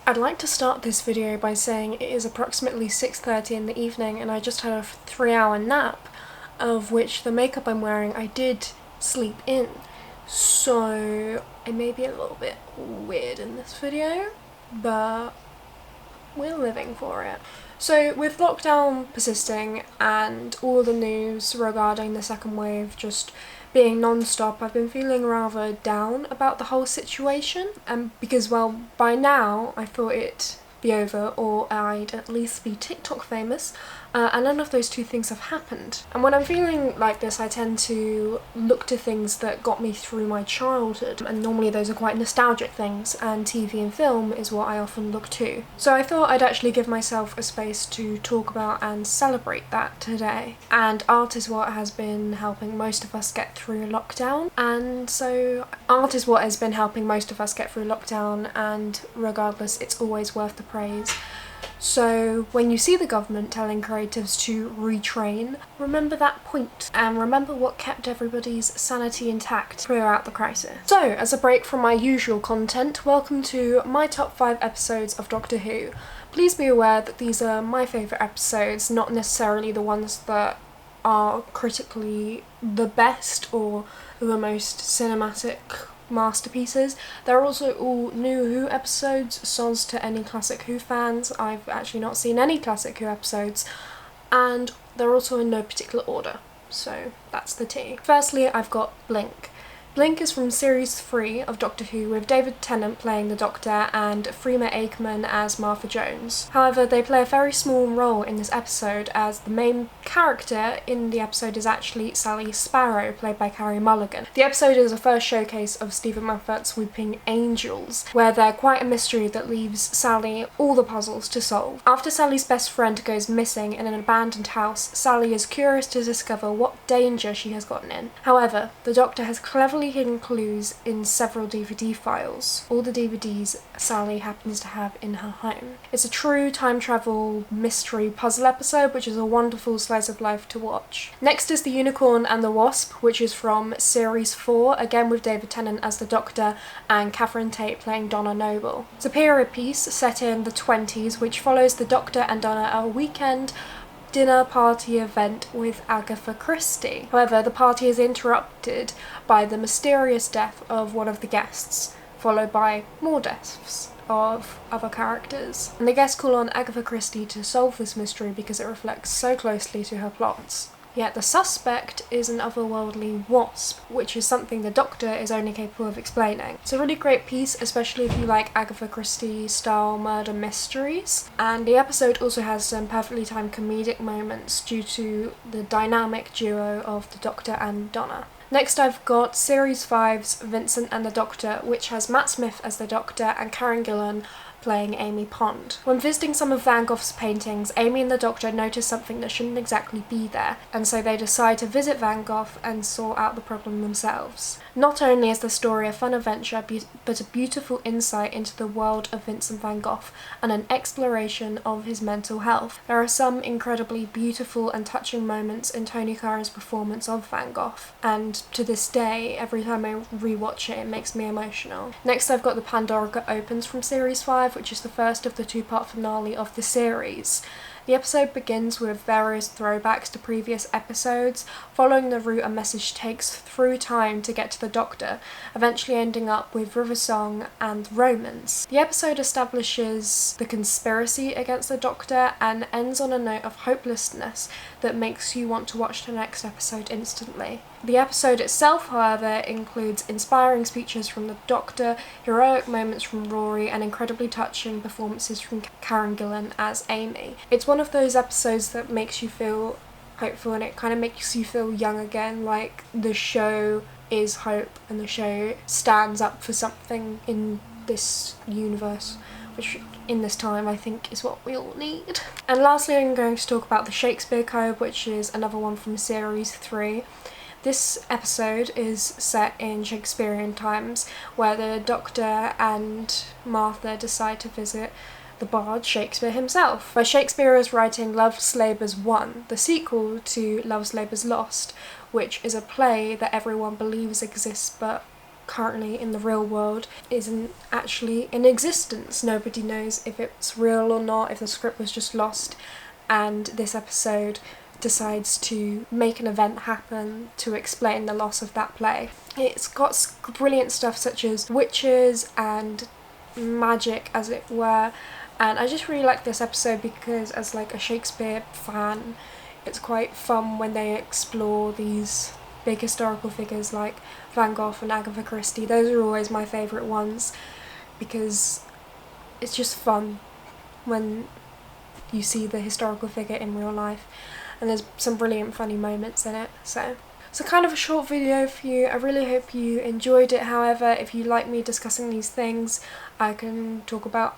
I'd like to start this video by saying it is approximately 6:30 in the evening and I just had a 3-hour nap, of which the makeup I'm wearing I did sleep in. So it may be a little bit weird in this video, but we're living for it. So with lockdown persisting and all the news regarding the second wave just being non-stop, I've been feeling rather down about the whole situation, because, well, by now I thought it'd be over or I'd at least be TikTok famous, and none of those two things have happened. And when I'm feeling like this, I tend to look to things that got me through my childhood, and normally those are quite nostalgic things, and TV and film is what I often look to. So I thought I'd actually give myself a space to talk about and celebrate that today. And art is what has been helping most of us get through lockdown, and and regardless, it's always worth the praise. So when you see the government telling creatives to retrain, remember that point and remember what kept everybody's sanity intact throughout the crisis. So, as a break from my usual content, welcome to my top 5 episodes of Doctor Who. Please be aware that these are my favourite episodes, not necessarily the ones that are critically the best or the most cinematic masterpieces. They're also all new Who episodes, soz to any classic Who fans. I've actually not seen any classic Who episodes, and they're also in no particular order, so that's the tea. Firstly, I've got Blink. Blink is from series 3 of Doctor Who, with David Tennant playing the Doctor and Freema Aikman as Martha Jones. However, they play a very small role in this episode, as the main character in the episode is actually Sally Sparrow, played by Carey Mulligan. The episode is a first showcase of Stephen Moffat's Weeping Angels, where they're quite a mystery that leaves Sally all the puzzles to solve. After Sally's best friend goes missing in an abandoned house, Sally is curious to discover what danger she has gotten in. However, the Doctor has cleverly hidden clues in several DVD files, all the DVDs Sally happens to have in her home. It's a true time travel mystery puzzle episode, which is a wonderful slice of life to watch. Next is The Unicorn and the Wasp, which is from series 4, again with David Tennant as the Doctor and Catherine Tate playing Donna Noble. It's a period piece set in the 20s, which follows the Doctor and Donna at a weekend dinner party event with Agatha Christie. However, the party is interrupted by the mysterious death of one of the guests, followed by more deaths of other characters. And the guests call on Agatha Christie to solve this mystery because it reflects so closely to her plots. Yet the suspect is an otherworldly wasp, which is something the Doctor is only capable of explaining. It's a really great piece, especially if you like Agatha Christie-style murder mysteries. And the episode also has some perfectly timed comedic moments due to the dynamic duo of the Doctor and Donna. Next I've got Series 5's Vincent and the Doctor, which has Matt Smith as the Doctor and Karen Gillan playing Amy Pond. When visiting some of Van Gogh's paintings, Amy and the Doctor notice something that shouldn't exactly be there, and so they decide to visit Van Gogh and sort out the problem themselves. Not only is the story a fun adventure, but a beautiful insight into the world of Vincent van Gogh and an exploration of his mental health. There are some incredibly beautiful and touching moments in Tony Curran's performance of Van Gogh, and to this day, every time I rewatch it, it makes me emotional. Next I've got the Pandorica Opens from Series 5, which is the first of the 2-part finale of the series. The episode begins with various throwbacks to previous episodes, following the route a message takes through time to get to the Doctor, eventually ending up with River Song and Romance. The episode establishes the conspiracy against the Doctor and ends on a note of hopelessness that makes you want to watch the next episode instantly. The episode itself, however, includes inspiring speeches from the Doctor, heroic moments from Rory, and incredibly touching performances from Karen Gillan as Amy. It's one of those episodes that makes you feel hopeful, and it kind of makes you feel young again, like the show is hope and the show stands up for something in this universe, which in this time I think is what we all need. And lastly, I'm going to talk about the Shakespeare Code, which is another one from series 3. This episode is set in Shakespearean times, where the Doctor and Martha decide to visit the bard Shakespeare himself. Where Shakespeare is writing Love's Labour's Won, the sequel to Love's Labour's Lost, which is a play that everyone believes exists but currently in the real world isn't actually in existence. Nobody knows if it's real or not, if the script was just lost, and this episode decides to make an event happen to explain the loss of that play. It's got brilliant stuff such as witches and magic, as it were, and I just really like this episode because as like a Shakespeare fan, it's quite fun when they explore these big historical figures like Van Gogh and Agatha Christie. Those are always my favourite ones because it's just fun when you see the historical figure in real life, and there's some brilliant funny moments in it. So kind of a short video for you. I really hope you enjoyed it. However, if you like me discussing these things, I can talk about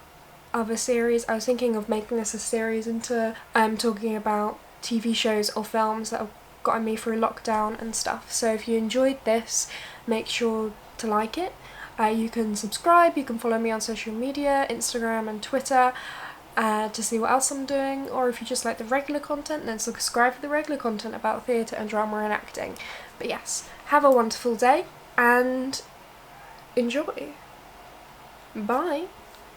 other series. I was thinking of making this a series into talking about TV shows or films that have gotten me through lockdown and stuff. So if you enjoyed this, make sure to like it. You can subscribe, you can follow me on social media, Instagram and Twitter, to see what else I'm doing, or if you just like the regular content, then subscribe for the regular content about theatre and drama and acting. But yes, have a wonderful day and enjoy. Bye.